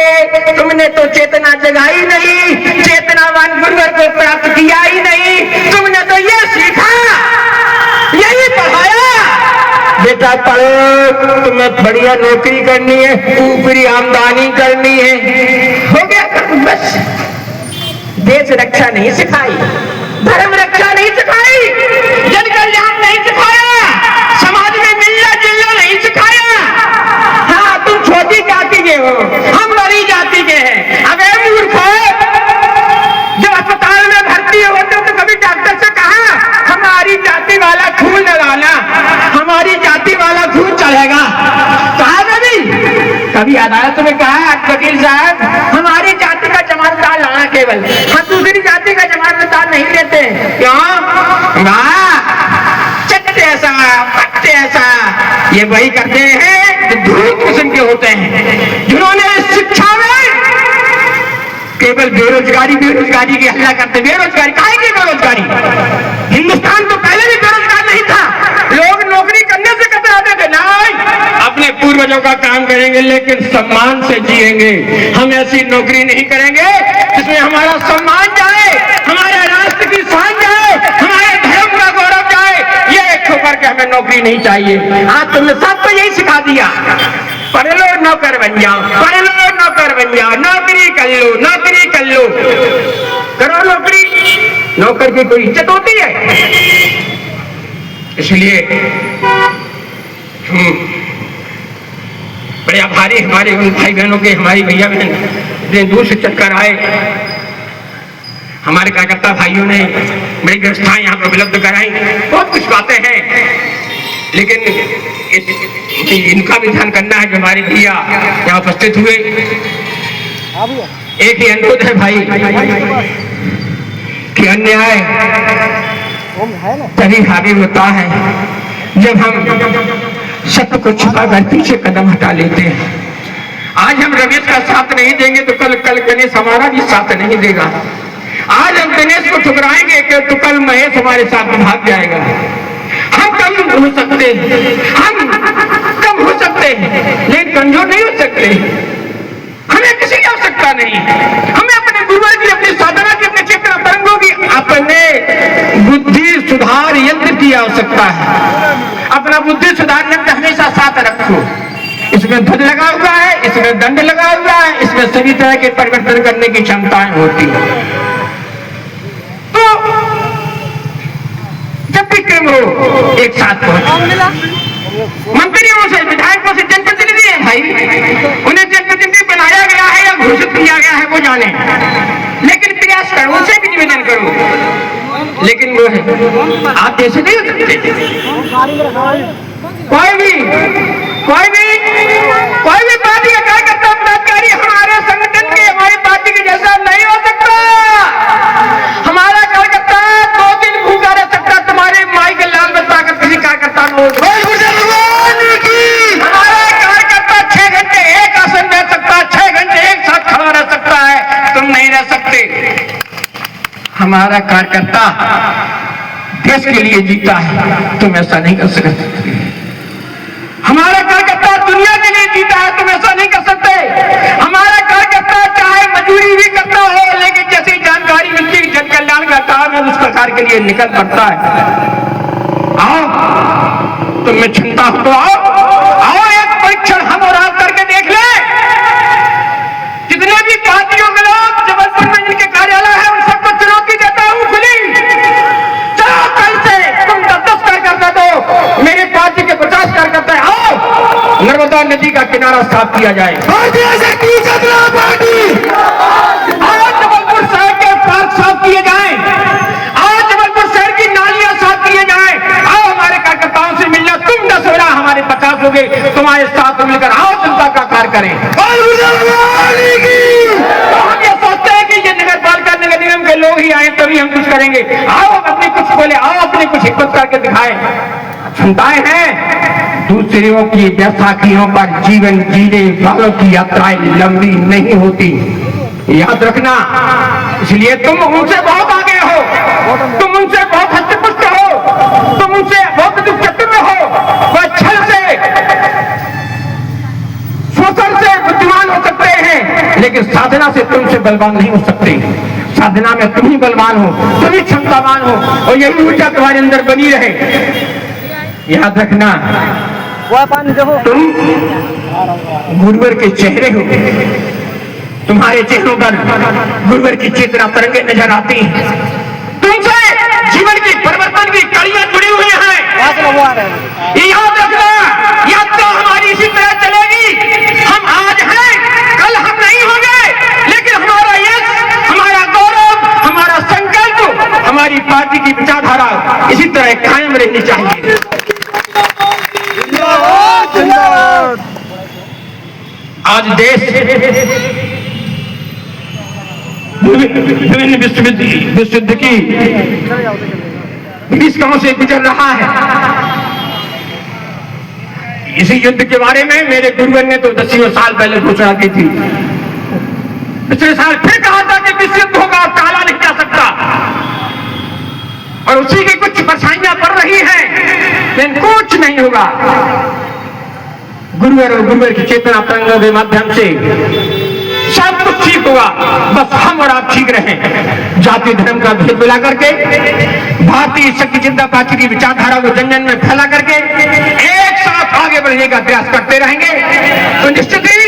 तुमने तो चेतना जगाई नहीं, चेतनावान गुरुवर को प्राप्त किया ही नहीं। तुमने तो ये सीखा, यही पढ़ाया, बेटा पढ़ो, तुम्हें बढ़िया नौकरी करनी है, ऊपरी आमदनी करनी है, हो गया बस। देश रक्षा नहीं सिखाई, धर्म रक्षा नहीं सिखाई, जन कल्याण नहीं सिखाया, समाज में मिलना जुलना नहीं सिखाया। हाँ, तुम छोटी जाति के हो, हम बड़ी जाति के हैं। अब मूर्ख हो, जब अस्पताल में भर्ती होते हो तो कभी डॉक्टर से कहा हमारी जाति वाला खून लगाना, हमारी जाति वाला खून चलेगा? कहा कभी अदालत में कहा वकील साहब हमारी जाति का जमानतदार लाना केवल, हम दूसरी जाति का जमानतदार नहीं लेते? क्यों? चट्टे ऐसा पट्टे ऐसा, ये वही करते हैं जो धूर्त किस्म के होते हैं, जिन्होंने शिक्षा में केवल बेरोजगारी बेरोजगारी की हल्ला करते। बेरोजगारी काहे की बेरोजगारी? हिंदुस्तान तो पहले भी बेरोजगार नहीं था, लोग नौकरी करने से कतराते थे। नहीं, अपने पूर्वजों का काम करेंगे लेकिन सम्मान से जिएंगे। हम ऐसी नौकरी नहीं करेंगे जिसमें हमारा सम्मान जाए, हमारे राष्ट्र की शान जाए, हमारे धर्म का गौरव जाए। ये ठोकर के हमें नौकरी नहीं चाहिए। आज तुमने सबको यही सिखा दिया, पढ़ लो नौकर बन जाओ, पढ़ लो नौकर बन जाओ, नौकरी कर लो, नौकरी कर लो। करो नौकरी, नौकर की कोई इज्जत होती है? इसलिए बड़े आभारी हमारे उन भाई बहनों के, हमारी भैया बहन इतने दूर से चलकर आए। हमारे कार्यकर्ता भाइयों ने बड़ी व्यवस्थाएं यहाँ पर उपलब्ध कराई, बहुत कुछ बातें हैं, लेकिन इनका भी ध्यान करना है जो हमारे भैया यहाँ उपस्थित हुए। एक ही अनुरोध है भाई कि अन्याय तभी भावी होता है जब हम सत्य को छुपाकर पीछे कदम हटा लेते हैं। आज हम रमेश का साथ नहीं देंगे तो कल गणेश हमारा भी साथ नहीं देगा। आज हम दिनेश को ठुकराएंगे तो कल महेश हमारे साथ भाग जाएगा। हम कम हो सकते हैं, हम कम हो सकते हैं लेकिन कमजोर नहीं हो सकते। हमें किसी की आवश्यकता नहीं, हमें अपने गुरुवर की, अपनी साधना की, अपने चेतना तरंगों की, अपने बुद्धि सुधार यंत्र की आवश्यकता है। अपना बुद्धि सुधार यंत्र हमेशा साथ रखो। इसमें धन लगा हुआ है, इसमें दंड लगा हुआ है, इसमें सभी तरह के परिवर्तन करने की क्षमताएं होती है। तो जब भी क्रम हो एक साथ पहुंचो। मंत्रियों से, विधायकों से, जनप्रतिनिधि है भाई, उन्हें जनप्रतिनिधि बनाया गया है या घोषित किया गया है वो जाने, लेकिन प्रयास करो, उनसे भी निवेदन करो। लेकिन वो है आप जैसे नहीं हो सकते। कोई भी पार्टी का कार्यकर्ता पदाधिकारी हमारे संगठन के, हमारी पार्टी के जैसा नहीं हो सकता। हमारा कार्यकर्ता 2 दिन भूखा रह सकता, तुम्हारे माई के लाल में ताकत किसी कार्यकर्ता को। हमारा कार्यकर्ता 6 घंटे एक आसन रह सकता, 6 घंटे एक साथ खड़ा रह सकता है, तुम नहीं रह सकते। हमारा कार्यकर्ता देश के लिए जीता है, तुम ऐसा नहीं कर सकते। हमारा कार्यकर्ता दुनिया के लिए जीता है, तुम ऐसा नहीं कर सकते। हमारा कार्यकर्ता चाहे मजदूरी भी करता हो, लेकिन जैसी जानकारी मिलती है जन कल्याण का काम है उस प्रकार के लिए निकल पड़ता है। आओ, तुम्हें चिंता हो तो आओ एक परीक्षण हम और आप करके देख ले। जितने भी पार्टियों के लोग जबलपुर में जिनके कार्यालय है उन सबको चुनौती देता हूँ खुली। चलो कल से तुम 10 कार्यकर्ता दो, मेरी पार्टी के 50 कार्यकर्ता आओ, नर्मदा नदी का किनारा साफ किया जाए। आज जबलपुर शहर के पार्क साफ किए जाएं, आज जबलपुर शहर की नालियां साफ किए जाएं। आओ हमारे कार्यकर्ताओं से मिलना, तुम 10 हो रहा, हमारे 50 हो गए, तुम्हारे साथ मिलकर आओ जनता का कार्य करें। तो हम ये सोचते हैं कि ये नगर पालिका नगर निगम के लोग ही आए तभी हम कुछ करेंगे। आओ अपनी कुछ बोले, आओ अपनी कुछ हिम्मत करके दिखाएं। क्षमताएं हैं, दूसरों की बैसाखियों पर जीवन जीने वालों की यात्राएं लंबी नहीं होती, याद रखना। इसलिए तुम उनसे बहुत आगे हो, तुम उनसे बहुत हस्तपुष्ट हो, तुम उनसे बहुत चतुर हो। वह छल से, शोषण से बुद्धिमान हो सकते हैं लेकिन साधना से तुमसे बलवान नहीं हो सकते। साधना में तुम ही बलवान हो, तुम ही क्षमतावान हो, और यही ऊर्जा तुम्हारे अंदर बनी रहे। याद रखना, तुम गुरुवर के चेहरे हो, तुम्हारे चेहरों पर गुरुवर की चेतना तरंगे नजर आती हैं, तुमसे जीवन की परिवर्तन की कड़ियां जुड़ी हुई हैं। याद रखना, यात्रा हमारी इसी तरह चलेगी। हम आज हैं, कल हम नहीं होंगे, लेकिन हमारा यश, हमारा गौरव, हमारा संकल्प, हमारी पार्टी की विचारधारा इसी तरह कायम रहनी चाहिए। आज देश विभिन्न विश्व की विभीषिकाओं से गुजर रहा है। इसी युद्ध के बारे में मेरे गुरुवर ने तो 10 साल पहले घोषणा की थी। पिछले साल फिर कहा था कि विश्व युद्ध होगा, टाला नहीं जा सकता, और उसी की कुछ परछाइयां पड़ रही हैं, लेकिन कुछ नहीं होगा। गुरुवर और गुरुवर की चेतना तरंगों के माध्यम से सब कुछ ठीक होगा। बस हम और आप ठीक रहें। जाति धर्म का भेद मिला करके, भारतीय शक्ति चिंता पार्टी की विचारधारा को जन जन में फैला करके एक साथ आगे बढ़ने का प्रयास करते रहेंगे तो निश्चित ही